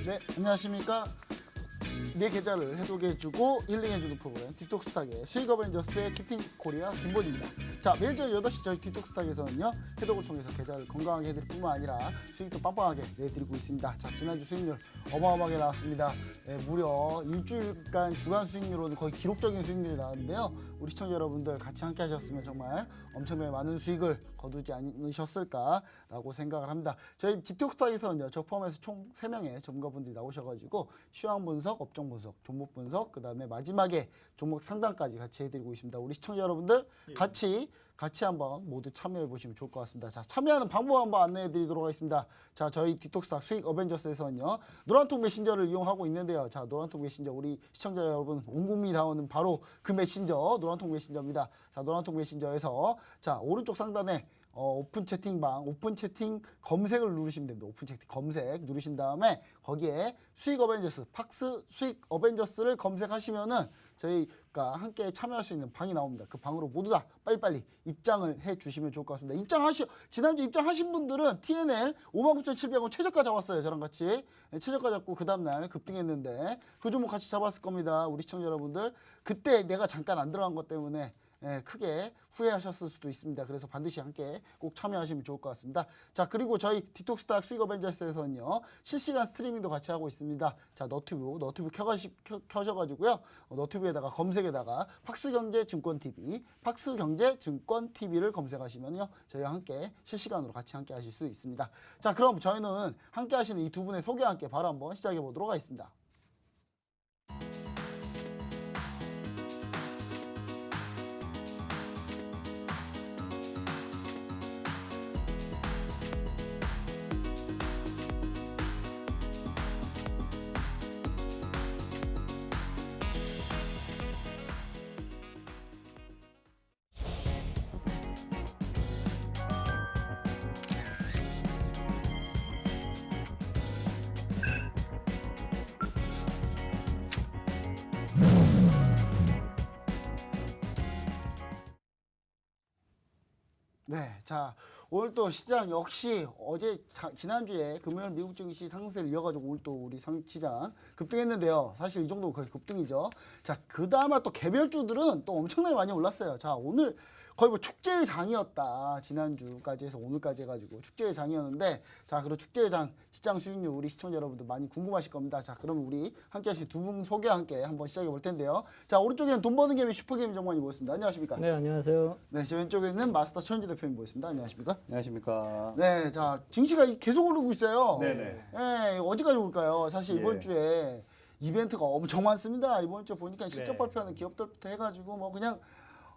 네, 안녕하십니까. 내 계좌를 해독해주고 힐링해주는 프로그램 디톡스탁의 수익 어벤져스의 캡틴 코리아 김본입니다. 자, 매일 저녁 8시 저희 디톡스탁에서는요, 해독을 통해서 계좌를 건강하게 해드릴 뿐만 아니라 수익도 빵빵하게 내드리고 있습니다. 자, 지난주 수익률 어마어마하게 나왔습니다. 무려 일주일간 주간 수익률로는 거의 기록적인 수익률이 나왔는데요. 우리 시청자 여러분들 같이 함께 하셨으면 정말 엄청나게 많은 수익을 거두지 않으셨을까라고 생각을 합니다. 저희 디톡스탁에서는요, 저 포함해서 총 3명의 전문가분들이 나오셔가지고 시황 분석, 업종 분석, 종목 분석, 그 다음에 마지막에 종목 상담까지 같이 해드리고 있습니다. 우리 시청자 여러분들 같이 한번 모두 참여해 보시면 좋을 것 같습니다. 자, 참여하는 방법 한번 안내해 드리도록 하겠습니다. 자, 저희 디톡스탁 수익 어벤져스에서는요, 노란통 메신저를 이용하고 있는데요. 자, 노란통 메신저 우리 시청자 여러분 온 국민이 다 오는 바로 그 메신저 노란통 메신저입니다. 자, 노란통 메신저에서 자, 오른쪽 상단에 오픈 채팅방, 오픈 채팅 검색을 누르시면 됩니다. 오픈 채팅 검색 누르신 다음에 거기에 수익 어벤져스, 팍스 수익 어벤져스를 검색하시면은 저희가 함께 참여할 수 있는 방이 나옵니다. 그 방으로 모두 다 빨리빨리 입장을 해 주시면 좋을 것 같습니다. 지난주 입장하신 분들은 TNL 59,700원 최저가 잡았어요. 저랑 같이. 최저가 잡고 그 다음날 급등했는데 그 종목 같이 잡았을 겁니다. 우리 시청자 여러분들. 그때 내가 잠깐 안 들어간 것 때문에 크게 후회하셨을 수도 있습니다. 그래서 반드시 함께 꼭 참여하시면 좋을 것 같습니다. 자, 그리고 저희 디톡스탁 수익 어벤져스에서는요, 실시간 스트리밍도 같이 하고 있습니다. 자, 너튜브 켜셔가지고요, 너튜브에다가 검색에다가 팍스경제증권TV, 팍스경제증권TV를 검색하시면요, 저희와 함께 실시간으로 같이 함께 하실 수 있습니다. 자, 그럼 저희는 함께 하시는 이 두 분의 소개와 함께 바로 한번 시작해 보도록 하겠습니다. 네, 자, 오늘 또 시장 역시 지난주에 금요일 미국 증시 상승세를 이어가지고 오늘 또 우리 시장 급등했는데요. 사실 이 정도 거의 급등이죠. 자, 그나마 또 개별주들은 또 엄청나게 많이 올랐어요. 자, 오늘 거의 뭐 축제의 장이었다. 지난주까지 해서 오늘까지 해가지고 축제의 장이었는데, 자, 그리고 축제의 장 시장 수익률 우리 시청자 여러분들 많이 궁금하실 겁니다. 자, 그럼 우리 함께 하신 두 분 소개와 함께 한번 시작해 볼 텐데요. 자, 오른쪽에는 돈 버는 개미 슈퍼게임 정관이 모였습니다. 안녕하십니까? 네, 안녕하세요. 네, 제 왼쪽에는 마스터 천지 대표님 모였습니다. 안녕하십니까? 안녕하십니까. 네, 자, 증시가 계속 오르고 있어요. 네네. 네, 언제까지 올까요? 사실 이번 예. 주에 이벤트가 엄청 많습니다. 이번 주에 보니까 실적 네. 발표하는 기업들부터 해가지고 뭐 그냥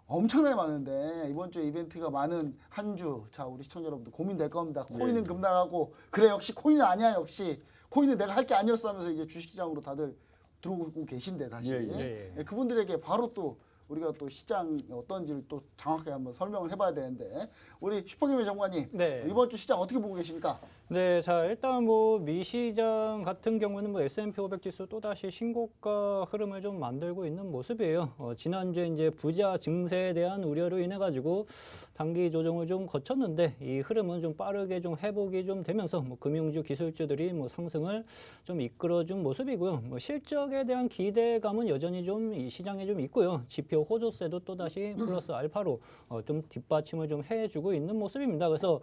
엄청나게 많은데 이번 주에 이벤트가 많은 한 주. 자, 우리 시청자 여러분들 고민될 겁니다. 코인은 네. 급락하고 그래 역시 코인은 아니야 역시 코인은 내가 할 게 아니었어 하면서 이제 주식시장으로 다들 들어오고 계신데 다시 예. 네, 그분들에게 바로 또 우리가 또 시장이 어떤지를 또 정확하게 한번 설명을 해봐야 되는데 우리 슈퍼게임의 정관님 네. 이번 주 시장 어떻게 보고 계십니까? 네, 자, 일단 뭐 미시장 같은 경우는 뭐 S&P 500 지수 또다시 신고가 흐름을 좀 만들고 있는 모습이에요. 지난주에 이제 부자 증세에 대한 우려로 인해 가지고 단기 조정을 좀 거쳤는데 이 흐름은 좀 빠르게 좀 회복이 좀 되면서 뭐 금융주 기술주들이 뭐 상승을 좀 이끌어준 모습이고요. 뭐 실적에 대한 기대감은 여전히 좀 이 시장에 좀 있고요. 지표 호조세도 또다시 플러스 알파로 좀 뒷받침을 좀 해주고 있는 모습입니다. 그래서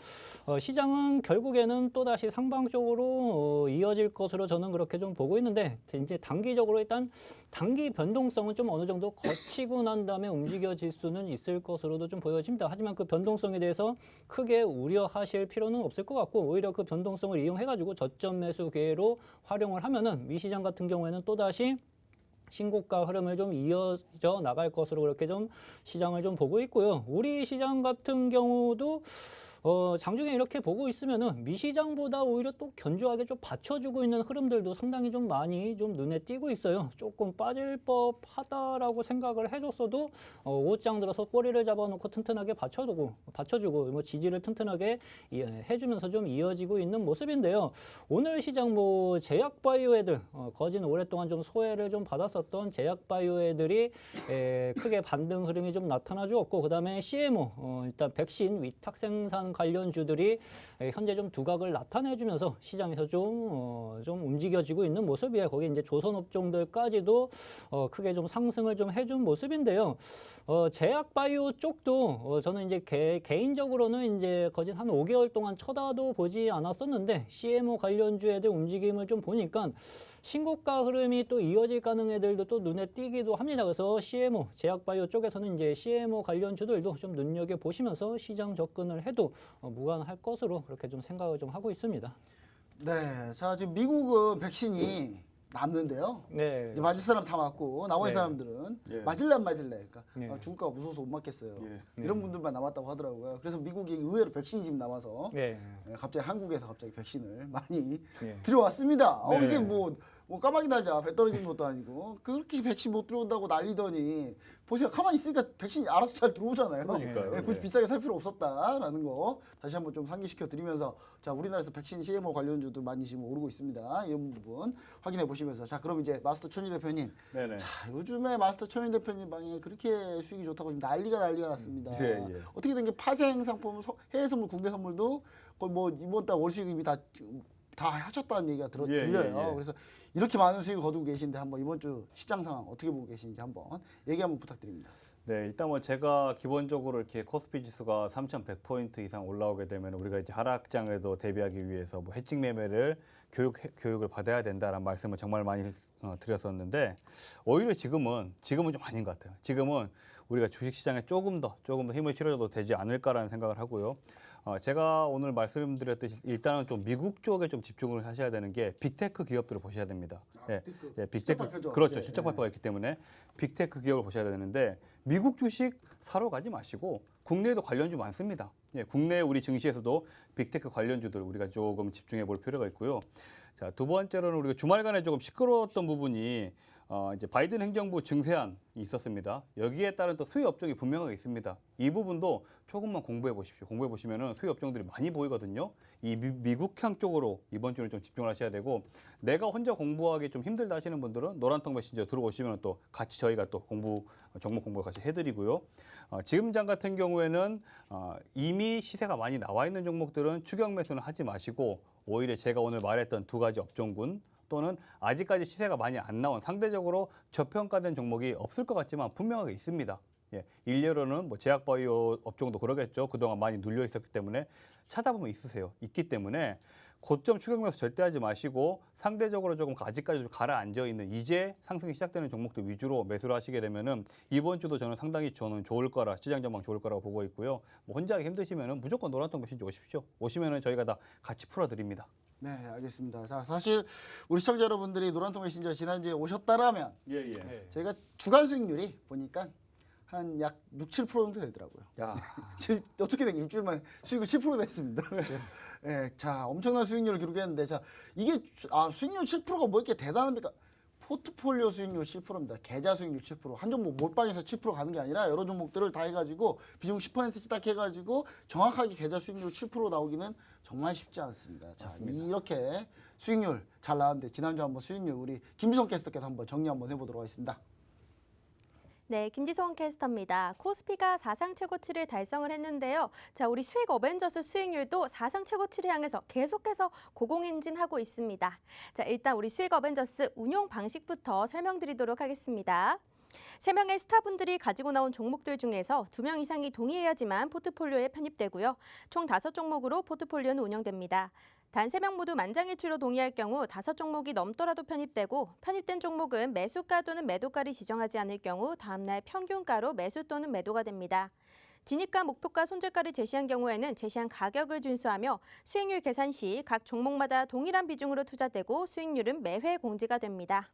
시장은 결국에는 또다시 상방적으로 이어질 것으로 저는 그렇게 좀 보고 있는데 이제 단기적으로 일단 단기 변동성은 좀 어느 정도 거치고 난 다음에 움직여질 수는 있을 것으로도 좀 보여집니다. 하지만 그 변동성에 대해서 크게 우려하실 필요는 없을 것 같고 오히려 그 변동성을 이용해가지고 저점 매수 기회로 활용을 하면은 미시장 같은 경우에는 또다시 신고가 흐름을 좀 이어져 나갈 것으로 그렇게 좀 시장을 좀 보고 있고요. 우리 시장 같은 경우도 장중에 이렇게 보고 있으면은 미시장보다 오히려 또 견조하게 좀 받쳐주고 있는 흐름들도 상당히 좀 많이 좀 눈에 띄고 있어요. 조금 빠질 법하다라고 생각을 해줬어도 옷장 들어서 꼬리를 잡아놓고 튼튼하게 받쳐주고 뭐 지지를 튼튼하게 해주면서 좀 이어지고 있는 모습인데요. 오늘 시장 뭐 제약바이오애들 거진 오랫동안 좀 소외를 좀 받았었던 제약바이오애들이 크게 반등 흐름이 좀 나타나 주었고 그 다음에 CMO 일단 백신 위탁 생산 시장 관련주들이 현재 좀 두각을 나타내주면서 시장에서 좀 움직여지고 있는 모습이에요. 거기 이제 조선업종들까지도 크게 좀 상승을 좀 해준 모습인데요. 제약바이오 쪽도 저는 이제 개인적으로는 이제 거진 한 5개월 동안 쳐다도 보지 않았었는데 CMO 관련주애들 움직임을 좀 보니까 신고가 흐름이 또 이어질 가능해들도 또 눈에 띄기도 합니다. 그래서 CMO, 제약바이오 쪽에서는 이제 CMO 관련주들도 좀 눈여겨 보시면서 시장 접근을 해도 무관할 것으로 그렇게 좀 생각을 좀 하고 있습니다. 네, 자 지금 미국은 백신이 남는데요. 네. 이제 맞을 사람 다 맞고 나머지 네. 사람들은 예. 맞을래 안 맞을래. 그러니까 네. 중국가가 무서워서 못 맞겠어요. 예. 이런 분들만 남았다고 하더라고요. 그래서 미국이 의외로 백신이 지금 남아서 네. 갑자기 한국에서 갑자기 백신을 많이 네. 들어왔습니다. 네. 이게 뭐 까마귀 날자 배 떨어진 것도 아니고 그렇게 백신 못 들어온다고 난리더니 보세요. 가만히 있으니까 백신이 알아서 잘 들어오잖아요. 그러니까요. 굳이 네. 비싸게 살 필요 없었다라는 거 다시 한번 좀 상기시켜 드리면서 자 우리나라에서 백신 CMO 관련주도 많이 지금 오르고 있습니다. 이런 부분 확인해 보시면서 자 그럼 이제 마스터 천희 대표님 네네. 자 요즘에 마스터 천희 대표님 방에 그렇게 수익이 좋다고 지금 난리가 났습니다. 예, 예. 어떻게 된 게 파생 상품 해외 선물 국내 선물도 거의 뭐 이번 달 월 수익 이미 다 하셨다는 얘기가 예, 들려요. 예, 예. 그래서 이렇게 많은 수익을 거두고 계신데 한번 이번 주 시장 상황 어떻게 보고 계신지 한번 얘기 한번 부탁드립니다. 네, 일단 뭐 제가 기본적으로 이렇게 코스피 지수가 3,100포인트 이상 올라오게 되면 우리가 이제 하락장에도 대비하기 위해서 뭐 해칭 매매를 교육을 받아야 된다라는 말씀을 정말 많이 드렸었는데 오히려 지금은 좀 아닌 것 같아요. 지금은 우리가 주식시장에 조금 더 힘을 실어줘도 되지 않을까라는 생각을 하고요. 제가 오늘 말씀드렸듯이 일단은 좀 미국 쪽에 좀 집중을 하셔야 되는 게 빅테크 기업들을 보셔야 됩니다. 빅테크 발표죠. 그렇죠. 예, 실적 예. 발표가 있기 때문에 빅테크 기업을 보셔야 되는데 미국 주식 사러 가지 마시고 국내에도 관련주 많습니다. 국내 우리 증시에서도 빅테크 관련주들 우리가 조금 집중해 볼 필요가 있고요. 자, 두 번째로는 우리가 주말간에 조금 시끄러웠던 부분이 이제 바이든 행정부 증세안이 있었습니다. 여기에 따른 또 수혜 업종이 분명하게 있습니다. 이 부분도 조금만 공부해 보십시오. 공부해 보시면은 수혜 업종들이 많이 보이거든요. 이 미국향 쪽으로 이번 주는 좀 집중을 하셔야 되고 내가 혼자 공부하기 좀 힘들다 하시는 분들은 노란통 메신저 들어오시면 또 같이 저희가 또 종목 공부 같이 해드리고요. 지금장 같은 경우에는 이미 시세가 많이 나와 있는 종목들은 추격 매수는 하지 마시고 오히려 제가 오늘 말했던 두 가지 업종군 또는 아직까지 시세가 많이 안 나온 상대적으로 저평가된 종목이 없을 것 같지만 분명하게 있습니다. 일례로는 뭐 제약바이오 업종도 그러겠죠. 그동안 많이 눌려 있었기 때문에 찾아보면 있으세요. 있기 때문에 고점 추격 매수 절대 하지 마시고 상대적으로 조금 아직까지 좀 가라앉아 있는 이제 상승이 시작되는 종목들 위주로 매수를 하시게 되면은 이번 주도 저는 상당히 좋을 거라 시장 전망 좋을 거라고 보고 있고요. 뭐 혼자 하기 힘드시면은 무조건 노란통 메신저 오십시오. 오시면은 저희가 다 같이 풀어드립니다. 네, 알겠습니다. 자, 사실 우리 시청자 여러분들이 노란통 메신저 지난주에 오셨다라면 예. 저희가 주간 수익률이 보니까 한 약 6-7% 정도 되더라고요. 야. 어떻게 된 게 일주일만 수익을 10% 냈습니다. 네, 자, 엄청난 수익률을 기록했는데 자, 이게 수익률 7%가 뭐 이렇게 대단합니까? 포트폴리오 수익률 7%입니다. 계좌 수익률 7%. 한 종목 몰빵해서 7% 가는 게 아니라 여러 종목들을 다 해가지고 비중 10%씩 딱 해가지고 정확하게 계좌 수익률 7% 나오기는 정말 쉽지 않습니다. 자, 맞습니다. 이렇게 수익률 잘 나왔는데 지난주 한번 수익률 우리 김주성 캐스터께서 한번 정리 한번 해보도록 하겠습니다. 네, 김지성 캐스터입니다. 코스피가 사상 최고치를 달성을 했는데요. 자, 우리 수익 어벤져스 수익률도 사상 최고치를 향해서 계속해서 고공행진하고 있습니다. 자, 일단 우리 수익 어벤져스 운용 방식부터 설명드리도록 하겠습니다. 3명의 스타분들이 가지고 나온 종목들 중에서 2명 이상이 동의해야지만 포트폴리오에 편입되고요. 총 5종목으로 포트폴리오는 운영됩니다. 단 3명 모두 만장일치로 동의할 경우 5종목이 넘더라도 편입되고 편입된 종목은 매수가 또는 매도가를 지정하지 않을 경우 다음날 평균가로 매수 또는 매도가 됩니다. 진입가, 목표가, 손절가를 제시한 경우에는 제시한 가격을 준수하며 수익률 계산 시 각 종목마다 동일한 비중으로 투자되고 수익률은 매회 공지가 됩니다.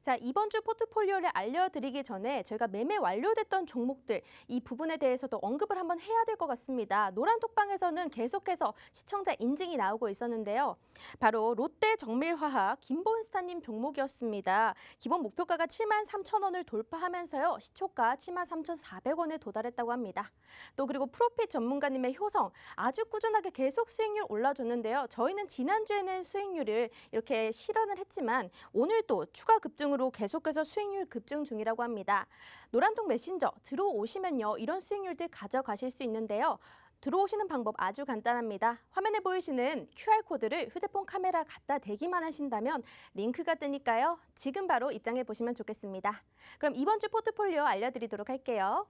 자, 이번 주 포트폴리오를 알려드리기 전에 저희가 매매 완료됐던 종목들 이 부분에 대해서도 언급을 한번 해야 될 것 같습니다. 노란톡방에서는 계속해서 시청자 인증이 나오고 있었는데요. 바로 롯데 정밀화학 김본스타님 종목이었습니다. 기본 목표가가 73,000원을 돌파하면서요. 시초가 73,400원에 도달했다고 합니다. 또 그리고 프로핏 전문가님의 효성 아주 꾸준하게 계속 수익률 올라줬는데요. 저희는 지난주에는 수익률을 이렇게 실현을 했지만 오늘도 추가 급증 으로 계속해서 수익률 급증 중이라고 합니다. 노란통 메신저 들어오시면요. 이런 수익률들 가져가실 수 있는데요. 들어오시는 방법 아주 간단합니다. 화면에 보이시는 QR코드를 휴대폰 카메라 갖다 대기만 하신다면 링크가 뜨니까요. 지금 바로 입장해 보시면 좋겠습니다. 그럼 이번 주 포트폴리오 알려드리도록 할게요.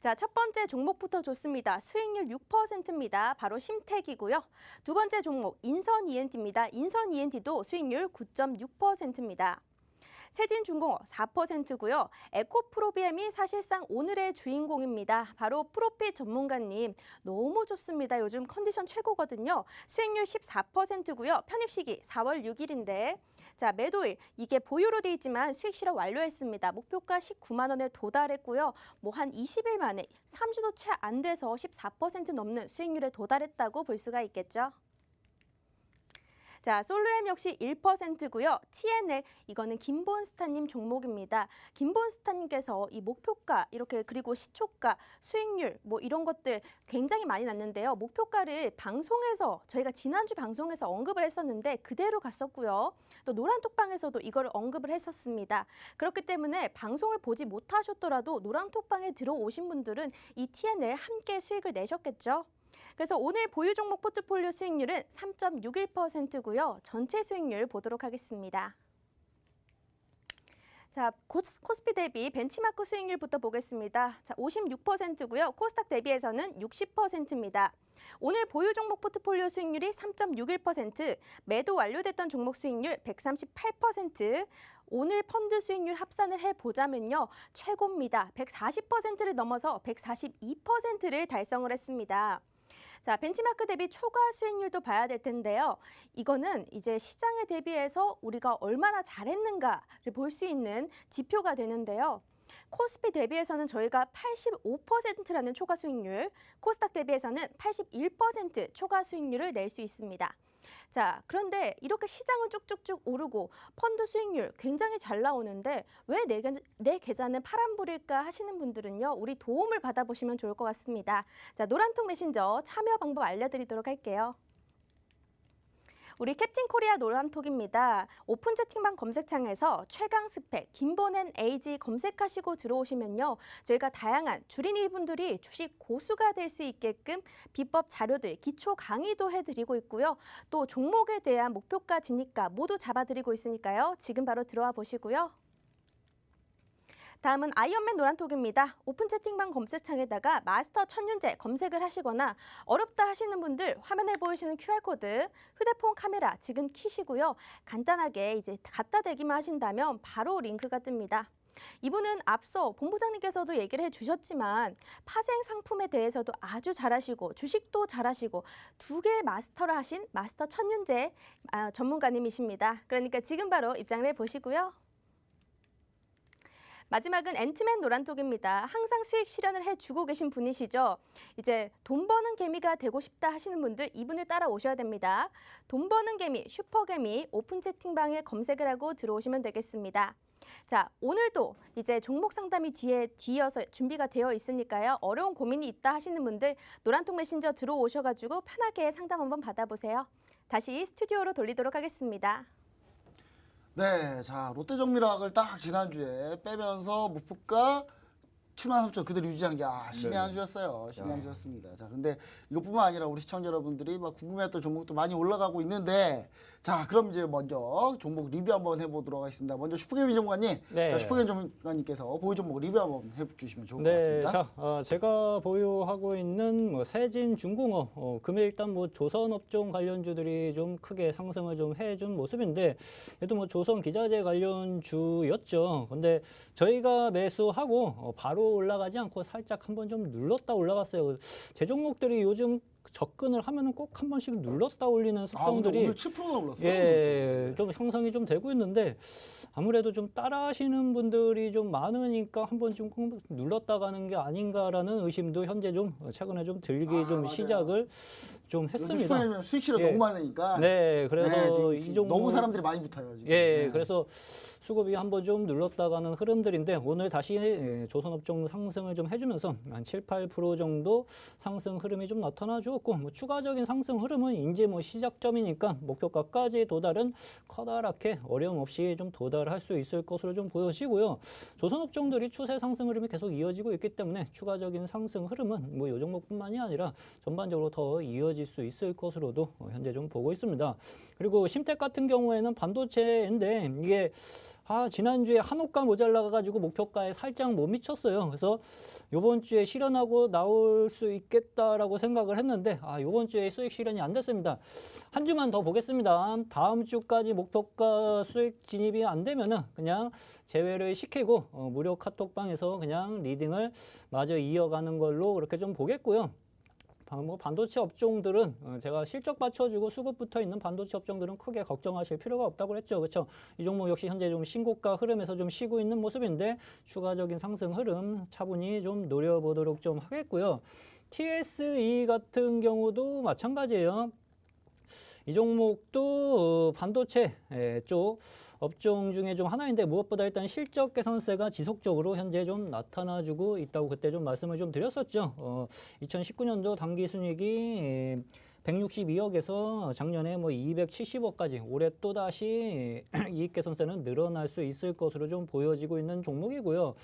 자, 첫 번째 종목부터 좋습니다. 수익률 6%입니다. 바로 심택이고요. 두 번째 종목 인선 ENT입니다. 인선 ENT도 수익률 9.6%입니다. 세진중공업 4%고요. 에코프로비엠이 사실상 오늘의 주인공입니다. 바로 프로핏 전문가님 너무 좋습니다. 요즘 컨디션 최고거든요. 수익률 14%고요. 편입 시기 4월 6일인데 자, 매도일 이게 보유로 돼 있지만 수익 실현 완료했습니다. 목표가 19만 원에 도달했고요. 뭐 한 20일 만에 3주도 채 안 돼서 14% 넘는 수익률에 도달했다고 볼 수가 있겠죠. 자, 솔루엠 역시 1%고요. TNL 이거는 김본스타님 종목입니다. 김본스타님께서 이 목표가 이렇게 그리고 시초가, 수익률 뭐 이런 것들 굉장히 많이 났는데요. 목표가를 방송에서 저희가 지난주 방송에서 언급을 했었는데 그대로 갔었고요. 또 노란톡방에서도 이걸 언급을 했었습니다. 그렇기 때문에 방송을 보지 못하셨더라도 노란톡방에 들어오신 분들은 이 TNL 함께 수익을 내셨겠죠. 그래서 오늘 보유 종목 포트폴리오 수익률은 3.61%고요. 전체 수익률 보도록 하겠습니다. 자, 코스피 대비 벤치마크 수익률부터 보겠습니다. 자, 56%고요. 코스닥 대비해서는 60%입니다. 오늘 보유 종목 포트폴리오 수익률이 3.61%, 매도 완료됐던 종목 수익률 138%, 오늘 펀드 수익률 합산을 해보자면요. 최고입니다. 140%를 넘어서 142%를 달성을 했습니다. 자, 벤치마크 대비 초과 수익률도 봐야 될 텐데요. 이거는 이제 시장에 대비해서 우리가 얼마나 잘했는가를 볼 수 있는 지표가 되는데요. 코스피 대비해서는 저희가 85%라는 초과 수익률, 코스닥 대비해서는 81% 초과 수익률을 낼 수 있습니다. 자, 그런데 이렇게 시장은 쭉쭉쭉 오르고 펀드 수익률 굉장히 잘 나오는데 왜 내 계좌는 파란불일까 하시는 분들은요. 우리 도움을 받아보시면 좋을 것 같습니다. 자, 노란통 메신저 참여 방법 알려드리도록 할게요. 우리 캡틴 코리아 노란톡입니다. 오픈 채팅방 검색창에서 최강 스펙, 김보낸 AG 검색하시고 들어오시면요. 저희가 다양한 주린이 분들이 주식 고수가 될 수 있게끔 비법 자료들, 기초 강의도 해드리고 있고요. 또 종목에 대한 목표가 진입가 모두 잡아드리고 있으니까요. 지금 바로 들어와 보시고요. 다음은 아이언맨 노란톡입니다. 오픈 채팅방 검색창에다가 마스터 천윤재 검색을 하시거나 어렵다 하시는 분들 화면에 보이시는 QR코드 휴대폰 카메라 지금 켜시고요. 간단하게 이제 갖다 대기만 하신다면 바로 링크가 뜹니다. 이분은 앞서 본부장님께서도 얘기를 해주셨지만 파생 상품에 대해서도 아주 잘하시고 주식도 잘하시고 두 개의 마스터를 하신 마스터 천윤재 전문가님이십니다. 그러니까 지금 바로 입장을 해보시고요. 마지막은 앤트맨 노란톡입니다. 항상 수익 실현을 해주고 계신 분이시죠. 이제 돈 버는 개미가 되고 싶다 하시는 분들 이분을 따라오셔야 됩니다. 돈 버는 개미, 슈퍼개미 오픈 채팅방에 검색을 하고 들어오시면 되겠습니다. 자, 오늘도 이제 종목 상담이 뒤이어서 준비가 되어 있으니까요. 어려운 고민이 있다 하시는 분들 노란톡 메신저 들어오셔가지고 편하게 상담 한번 받아보세요. 다시 스튜디오로 돌리도록 하겠습니다. 네, 자 롯데정밀화학을 딱 지난주에 빼면서 목표가 7만 3천 그대로 유지한 게 신의 네. 한 수였어요. 신의 한 수였습니다. 자, 근데 이것뿐만 아니라 우리 시청자 여러분들이 막 궁금해했던 종목도 많이 올라가고 있는데 자, 그럼 이제 먼저 종목 리뷰 한번 해보도록 하겠습니다. 먼저 슈퍼개미 전문가님, 네. 자, 슈퍼개미 전문가님께서 보유 종목 리뷰 한번 해주시면 좋을 것 네, 같습니다. 자, 제가 보유하고 있는 뭐 세진중공업, 금일 일단 뭐 조선업종 관련주들이 좀 크게 상승을 좀 해준 모습인데, 얘도 뭐 조선 기자재 관련주였죠. 근데 저희가 매수하고 바로 올라가지 않고 살짝 한번 좀 눌렀다 올라갔어요. 제 종목들이 요즘 접근을 하면은 꼭 한 번씩 눌렀다 올리는 습성들이 오늘 7%나 올랐어요. 예, 좀 형성이 좀 되고 있는데 아무래도 좀 따라하시는 분들이 좀 많으니까 한번 좀 눌렀다 가는 게 아닌가라는 의심도 현재 좀 최근에 좀 들기 좀 맞아요. 시작을 좀 했습니다. 슈퍼개미는 수익 실현 예. 너무 많으니까. 네, 그래서 지금 이 종목 너무 사람들이 많이 붙어요. 지금. 예, 네. 그래서 수급이 한번 좀 눌렀다 가는 흐름들인데 오늘 다시 조선업종 상승을 좀 해주면서 한 7, 8% 정도 상승 흐름이 좀 나타나죠. 없고 뭐 추가적인 상승 흐름은 이제 뭐 시작점이니까 목표가까지 도달은 커다랗게 어려움 없이 좀 도달할 수 있을 것으로 좀 보여지고요. 조선업종들이 추세 상승 흐름이 계속 이어지고 있기 때문에 추가적인 상승 흐름은 뭐 이 종목뿐만이 아니라 전반적으로 더 이어질 수 있을 것으로도 현재 좀 보고 있습니다. 그리고 심텍 같은 경우에는 반도체인데 이게 지난주에 한옥가 모자라가지고 목표가에 살짝 못 미쳤어요. 그래서 이번 주에 실현하고 나올 수 있겠다라고 생각을 했는데 이번 주에 수익 실현이 안 됐습니다. 한 주만 더 보겠습니다. 다음 주까지 목표가 수익 진입이 안 되면은 그냥 제외를 시키고 무료 카톡방에서 그냥 리딩을 마저 이어가는 걸로 그렇게 좀 보겠고요. 뭐 반도체 업종들은 제가 실적 받쳐주고 수급 붙어 있는 반도체 업종들은 크게 걱정하실 필요가 없다고 그랬죠. 그렇죠? 이 종목 역시 현재 좀 신고가 흐름에서 좀 쉬고 있는 모습인데 추가적인 상승 흐름 차분히 좀 노려보도록 좀 하겠고요. TSE 같은 경우도 마찬가지예요. 이 종목도 반도체 쪽 업종 중에 좀 하나인데 무엇보다 일단 실적 개선세가 지속적으로 현재 좀 나타나주고 있다고 그때 좀 말씀을 좀 드렸었죠. 2019년도 당기순이익이 162억에서 작년에 뭐 270억까지 올해 또다시 이익 개선세는 늘어날 수 있을 것으로 좀 보여지고 있는 종목이고요.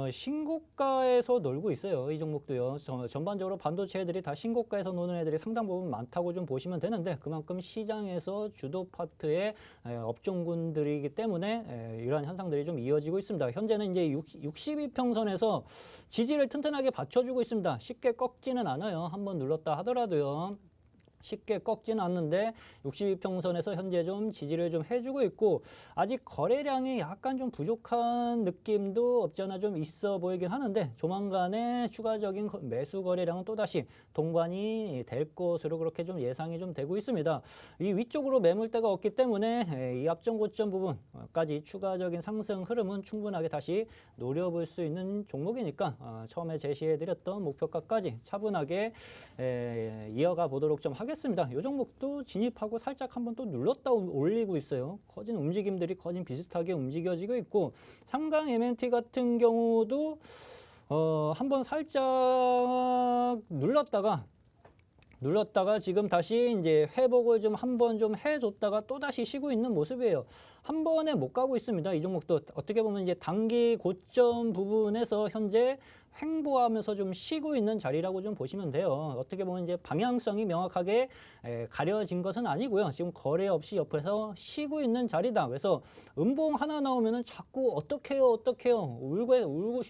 신고가에서 놀고 있어요. 이 종목도요. 전반적으로 반도체 애들이 다 신고가에서 노는 애들이 상당 부분 많다고 좀 보시면 되는데 그만큼 시장에서 주도 파트의 업종군들이기 때문에 이러한 현상들이 좀 이어지고 있습니다. 현재는 이제 62평선에서 지지를 튼튼하게 받쳐주고 있습니다. 쉽게 꺾지는 않아요. 한번 눌렀다 하더라도요. 쉽게 꺾지는 않는데 62평선에서 현재 좀 지지를 좀 해주고 있고 아직 거래량이 약간 좀 부족한 느낌도 없지 않아 좀 있어 보이긴 하는데 조만간에 추가적인 매수 거래량은 또다시 동반이 될 것으로 그렇게 좀 예상이 좀 되고 있습니다. 이 위쪽으로 매물대가 없기 때문에 이 앞전 고점 부분까지 추가적인 상승 흐름은 충분하게 다시 노려볼 수 있는 종목이니까 처음에 제시해드렸던 목표가까지 차분하게 이어가 보도록 좀 하겠습니다. 이 종목도 진입하고 살짝 한번 또 눌렀다 올리고 있어요. 커진 움직임들이 커진 비슷하게 움직여지고 있고 삼강 MNT 같은 경우도 한번 살짝 눌렀다가 지금 다시 이제 회복을 좀 한번 좀 해줬다가 또 다시 쉬고 있는 모습이에요. 한 번에 못 가고 있습니다. 이 종목도 어떻게 보면 이제 단기 고점 부분에서 현재 횡보하면서 좀 쉬고 있는 자리라고 좀 보시면 돼요. 어떻게 보면 이제 방향성이 명확하게 가려진 것은 아니고요. 지금 거래 없이 옆에서 쉬고 있는 자리다. 그래서 음봉 하나 나오면은 자꾸 어떡해요 울고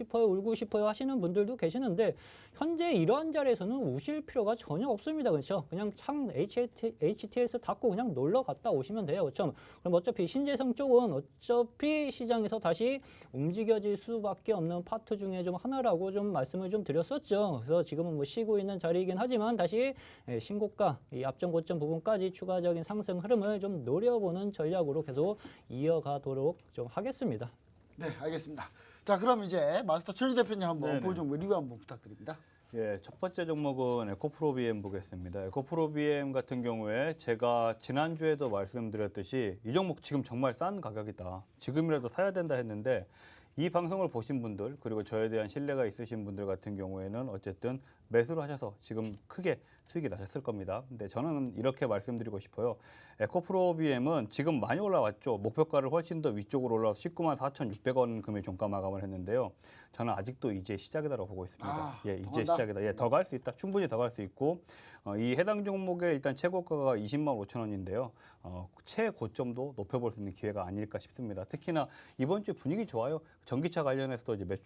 싶어요 하시는 분들도 계시는데 현재 이러한 자리에서는 우실 필요가 전혀 없습니다. 그렇죠? 그냥 창 HTS 닫고 그냥 놀러 갔다 오시면 돼요. 그렇죠? 그럼 어차피 신재생 쪽은 어차피 시장에서 다시 움직여질 수밖에 없는 파트 중에 좀 하나라고 좀 말씀을 좀 드렸었죠. 그래서 지금은 뭐 쉬고 있는 자리이긴 하지만 다시 신고가 이 앞전 고점 부분까지 추가적인 상승 흐름을 좀 노려보는 전략으로 계속 이어가도록 좀 하겠습니다. 네, 알겠습니다. 자, 그럼 이제 마스터 최유 대표님 한번 네네. 볼 종목 리뷰 한번 부탁드립니다. 예, 첫 번째 종목은 에코프로비엠 보겠습니다. 에코프로비엠 같은 경우에 제가 지난주에도 말씀드렸듯이 이 종목 지금 정말 싼 가격이다. 지금이라도 사야 된다 했는데 이 방송을 보신 분들 그리고 저에 대한 신뢰가 있으신 분들 같은 경우에는 어쨌든 매수를 하셔서 지금 크게 수익이 나셨을 겁니다. 근데 저는 이렇게 말씀드리고 싶어요. 에코프로비엠은 지금 많이 올라왔죠. 목표가를 훨씬 더 위쪽으로 올라와서 19만 4,600원 금일 종가 마감을 했는데요. 저는 아직도 이제 시작이다라고 보고 있습니다. 예, 이제 시작이다. 예, 더 갈 수 있다. 충분히 더 갈 수 있고 이 해당 종목의 일단 최고가가 20만 5천 원인데요. 최고점도 높여볼 수 있는 기회가 아닐까 싶습니다. 특히나 이번 주 분위기 좋아요. 전기차 관련해서도 이제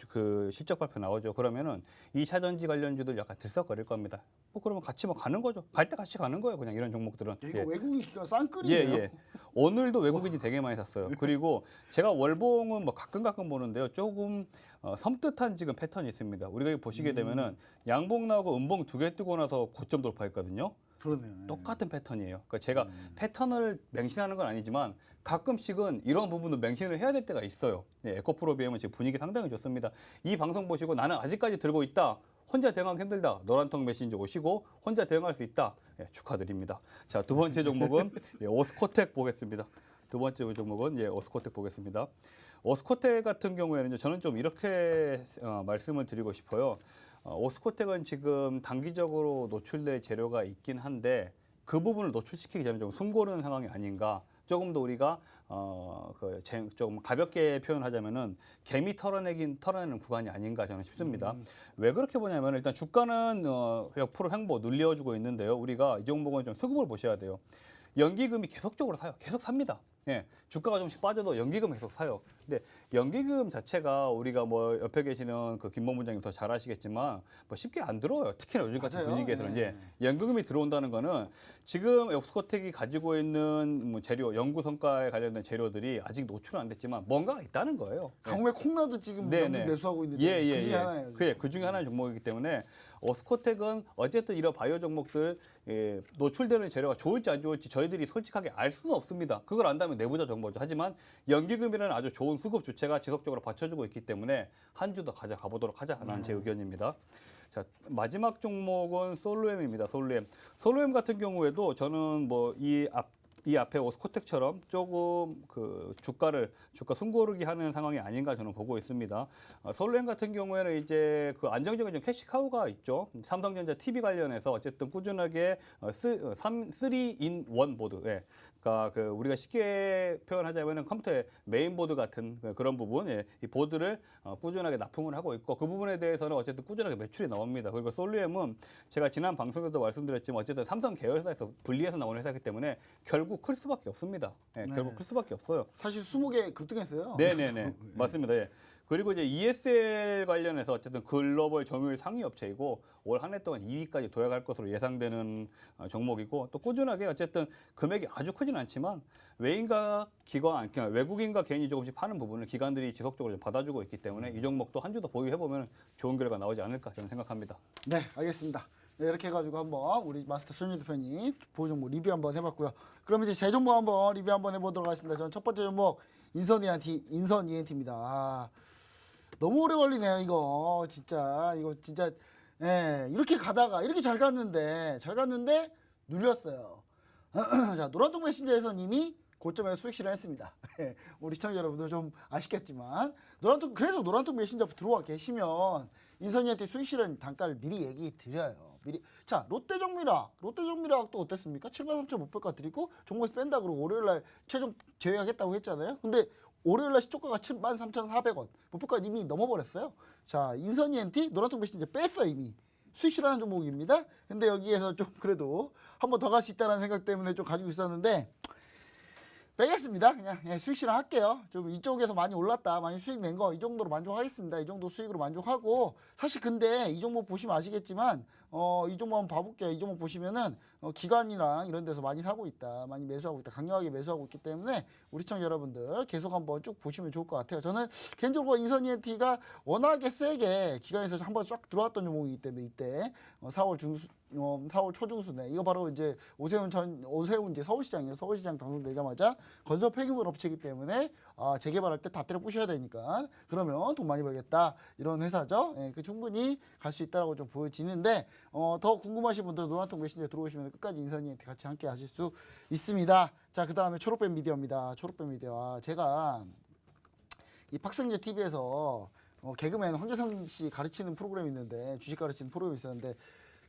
실적 발표 나오죠. 그러면은 이 차전지 관련주들 약간 들썩거릴 겁니다. 뭐 그러면 같이 뭐 가는 거죠. 갈 때 같이 가는 거예요. 그냥 이런 종목들은. 이거 예. 외국인 기관 쌍끌이네요. 예. 오늘도 외국인이 되게 많이 샀어요. 그리고 제가 월봉은 뭐 가끔 보는데요. 조금 섬뜩한 지금 패턴이 있습니다. 우리가 보시게 되면은 양봉 나오고 음봉 두 개 뜨고 나서 고점 돌파했거든요. 그러네요. 똑같은 패턴이에요. 그러니까 제가 패턴을 맹신하는 건 아니지만 가끔씩은 이런 부분도 맹신을 해야 될 때가 있어요. 네, 에코프로비엠은 지금 분위기 상당히 좋습니다. 이 방송 보시고 나는 아직까지 들고 있다. 혼자 대응하기 힘들다. 노란통 메신저 오시고 혼자 대응할 수 있다. 예, 축하드립니다. 자, 두 번째 종목은 오스코텍 보겠습니다. 두 번째 종목은 오스코텍 보겠습니다. 오스코텍 같은 경우에는 저는 좀 이렇게 말씀을 드리고 싶어요. 오스코텍은 지금 단기적으로 노출될 재료가 있긴 한데 그 부분을 노출시키기 전에 좀 숨고르는 상황이 아닌가. 조금 더 우리가 조금 가볍게 표현하자면은 개미 털어내는 구간이 아닌가 저는 싶습니다. 왜 그렇게 보냐면 일단 주가는 옆으로 횡보 눌려주고 있는데요. 우리가 이 종목은 좀 수급을 보셔야 돼요. 연기금이 계속적으로 사요. 계속 삽니다. 예, 주가가 좀씩 빠져도 연기금 계속 사요. 근데 연기금 자체가 우리가 뭐 옆에 계시는 그 김범 부장님 더 잘 아시겠지만 뭐 쉽게 안 들어요. 특히나 요즘 같은 맞아요. 분위기에서는 네. 연기금이 들어온다는 거는 지금 옥스코텍이 가지고 있는 뭐 재료, 연구 성과에 관련된 재료들이 아직 노출은 안 됐지만 뭔가가 있다는 거예요. 예. 강우의 콩나도 지금 네, 연기 네. 매수하고 있는데 그 중에 하나예요. 그 중에 하나의 종목이기 때문에 오스코텍은 어쨌든 이런 바이오 종목들 노출되는 재료가 좋을지 안 좋을지 저희들이 솔직하게 알 수는 없습니다. 그걸 안다면 내부자 정보죠. 하지만 연기금이라는 아주 좋은 수급 주체가 지속적으로 받쳐주고 있기 때문에 한 주 더 가져가 보도록 하자라는 제 의견입니다. 자, 마지막 종목은 솔루엠입니다. 솔루엠 같은 경우에도 저는 뭐 이 앞에 오스코텍처럼 조금 그 주가 숨고르기 하는 상황이 아닌가 저는 보고 있습니다. 솔루엠 같은 경우에는 이제 그 안정적인 좀 캐시카우가 있죠. 삼성전자 TV 관련해서 어쨌든 꾸준하게 3-in-1 보드, 예. 그러니까 그 우리가 쉽게 표현하자면은 컴퓨터의 메인보드 같은 그런 부분, 예. 이 보드를 꾸준하게 납품을 하고 있고 그 부분에 대해서는 어쨌든 꾸준하게 매출이 나옵니다. 그리고 솔루엠은 제가 지난 방송에도 말씀드렸지만 어쨌든 삼성 계열사에서 분리해서 나오는 회사이기 때문에 결국 클 수밖에 없습니다. 예, 네. 결국 클 수밖에 없어요. 사실 20개 급등했어요. 네네네. 맞습니다. 예. 그리고 이제 ESL 관련해서 어쨌든 글로벌 점유율 상위 업체이고 올 한 해 동안 2위까지 도약할 것으로 예상되는 종목이고 또 꾸준하게 어쨌든 금액이 아주 크진 않지만 외국인과 개인이 조금씩 파는 부분을 기관들이 지속적으로 좀 받아주고 있기 때문에 이 종목도 한 주 더 보유해보면 좋은 결과 나오지 않을까 저는 생각합니다. 네, 알겠습니다. 네, 이렇게 해가지고 한번 우리 마스터 손윤 대표님 보유 종목 리뷰 한번 해봤고요. 그럼 이제 제 종목 한번 리뷰 한번 해보도록 하겠습니다. 저는 첫 번째 종목 인선 ENT입니다. 아, 너무 오래 걸리네요, 이거 진짜. 예, 이렇게 가다가 이렇게 잘 갔는데 눌렸어요. 자, 노란통 메신저에서 이미 고점에서 수익 실현했습니다. 우리 시청자 여러분도 좀 아시겠지만 그래서 노란통 메신저 들어와 계시면 인선이한테 수익 실현 단가를 미리 얘기 드려요. 자, 롯데정밀화학도 어땠습니까? 73,500가 드리고 종목에서 뺀다 그러고 월요일날 최종 제외하겠다고 했잖아요. 근데 월요일날 시초가가 73,400원, 목표가 이미 넘어버렸어요. 자, 인선 ENT 노란통 메신저 뺐어요 이미. 수익 실현하는 종목입니다. 근데 여기에서 좀 그래도 한 번 더 갈 수 있다는 생각 때문에 좀 가지고 있었는데 빼겠습니다. 그냥 수익 실현 할게요. 좀 이쪽에서 많이 올랐다, 많이 수익 낸 거 이 정도로 만족하겠습니다. 이 정도 수익으로 만족하고 사실 근데 이 종목 보시면 아시겠지만 이 종목 한번 봐볼게요. 이 종목 보시면은 기관이랑 이런 데서 많이 사고 있다, 많이 매수하고 있다, 강력하게 매수하고 있기 때문에 우리 시청자 여러분들 계속 한번 쭉 보시면 좋을 것 같아요. 저는 개인적으로 인선 ENT가 워낙에 세게 기관에서 한번 쫙 들어왔던 종목이기 때문에 이때 4월 초중순에 이거 바로 이제 오세훈 이제 서울시장이에요. 서울시장 당선되자마자 건설 폐기물 업체이기 때문에 재개발할 때 다 때려 부셔야 되니까 그러면 돈 많이 벌겠다 이런 회사죠. 예, 그 충분히 갈 수 있다라고 좀 보여지는데 더 궁금하신 분들은 노란통 메신저에 들어오시면 끝까지 인선 ENT 같이 함께 하실 수 있습니다. 자, 그 다음에 초록뱀 미디어입니다. 초록뱀 미디어. 제가 이 박성재 TV에서 개그맨 황재성 씨 가르치는 프로그램이 있는데 주식 가르치는 프로그램이 있었는데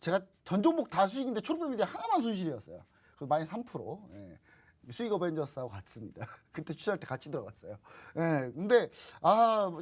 제가 전 종목 다 수익인데 초록뱀 미디어 하나만 손실이었어요. 그 마이너스 3%. 예. 수익 어벤져스하고 같습니다. 그때 취재할 때 같이 들어갔어요. 예. 근데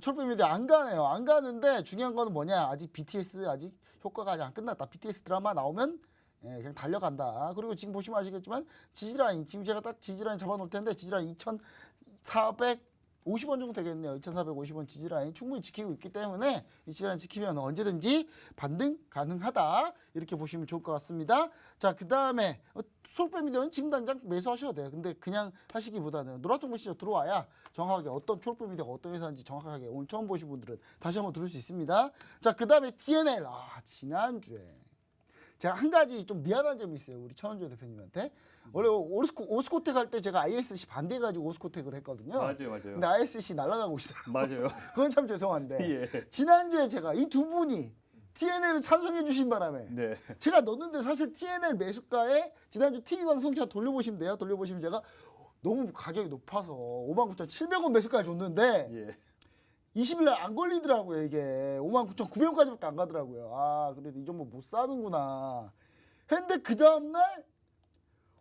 초록뱀 미디어 안 가네요. 안 가는데 중요한 거는 뭐냐? 아직 BTS 아직 효과가 아직 안 끝났다. BTS 드라마 나오면 그냥 달려간다. 그리고 지금 보시면 아시겠지만 지지라인 지금 제가 딱 지지라인 잡아놓을 텐데 지지라인 2,450원 정도 되겠네요. 2,450원 지지라인 충분히 지키고 있기 때문에 이 지지라인 지키면 언제든지 반등 가능하다. 이렇게 보시면 좋을 것 같습니다. 자, 그 다음에 초록뱀 미디어는 지금 당장 매수하셔도 돼요. 근데 그냥 하시기보다는 노란통 메시저 들어와야 정확하게 어떤 초록뱀 미디어가 어떤 회사인지 정확하게 오늘 처음 보신 분들은 다시 한번 들을 수 있습니다. 자, 그 다음에 TNL. 지난주에 제가 한 가지 좀 미안한 점이 있어요. 우리 천원조 대표님한테. 원래 오스코텍 할 때 제가 ISC 반대해가지고 오스코텍을 했거든요. 맞아요. 근데 ISC 날아가고 있어요. 맞아요. 그건 참 죄송한데. 예. 지난주에 제가 이 두 분이 TNL을 찬성해 주신 바람에 네. 제가 넣었는데 사실 TNL 매수가에 지난주 TV 방송 차 돌려보시면 돼요. 돌려보시면 제가 너무 가격이 높아서 59,700원 매수가에 줬는데 예. 20일 날 안 걸리더라고요. 이게 59,900원까지밖에 안 가더라고요. 아, 그래도 이 종목 못 사는구나. 했는데 그 다음 날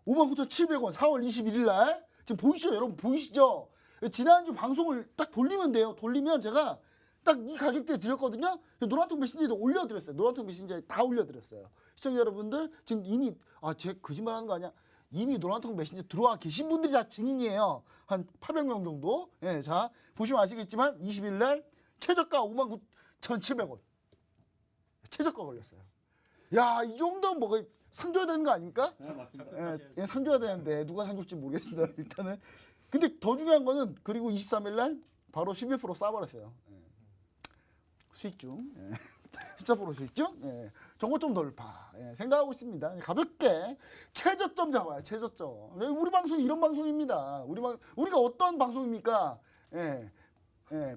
59,700원 4월 21일 날 지금 보이시죠? 여러분 보이시죠? 지난주 방송을 딱 돌리면 돼요. 돌리면 제가 딱 이 가격대에 드렸거든요. 노란통 메신저에도 올려드렸어요. 노란통 메신저에 다 올려드렸어요. 시청자 여러분들 지금 이미 제 거짓말하는 거 아니야? 이미 노란통 메신저 들어와 계신 분들이 다 증인이에요. 한 800명 정도. 예, 자 보시면 아시겠지만 20일 날 최저가 59,700원. 최저가 걸렸어요. 야, 이 정도면 뭐 상 줘야 되는 거 아닙니까? 네, 맞습니다. 예, 상 줘야 되는데 누가 상 줄지 모르겠습니다. 일단은. 근데 더 중요한 거는 그리고 23일 날 바로 11% 쏴버렸어요. 예. 수익중. 예. 14% 수익중. 예. 정고점 돌파. 예. 생각하고 있습니다. 가볍게 최저점 잡아요. 최저점. 우리 방송이 이런 방송입니다. 우리가 어떤 방송입니까? 예. 예,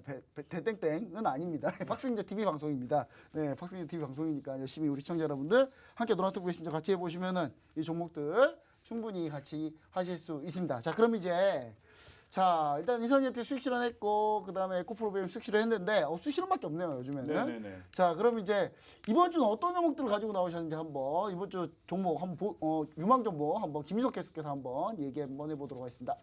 대땡땡은 아닙니다. 박승재 TV 방송입니다. 네, 박승재 TV 방송이니까 열심히 우리 시청자 여러분들 함께 노란톡 메신저 같이 해보시면은 이 종목들 충분히 같이 하실 수 있습니다. 자, 그럼 이제 일단 이선희한테 수익 실현했고 그 다음에 에코프로비엠 수익 실현했는데 수익 실현밖에 없네요 요즘에는. 네네네. 자, 그럼 이제 이번 주는 어떤 종목들을 가지고 나오셨는지 한번 이번 주 종목 한번 유망 종목 한번 김민석 캐스터께서 한번 얘기 한번 해보도록 하겠습니다.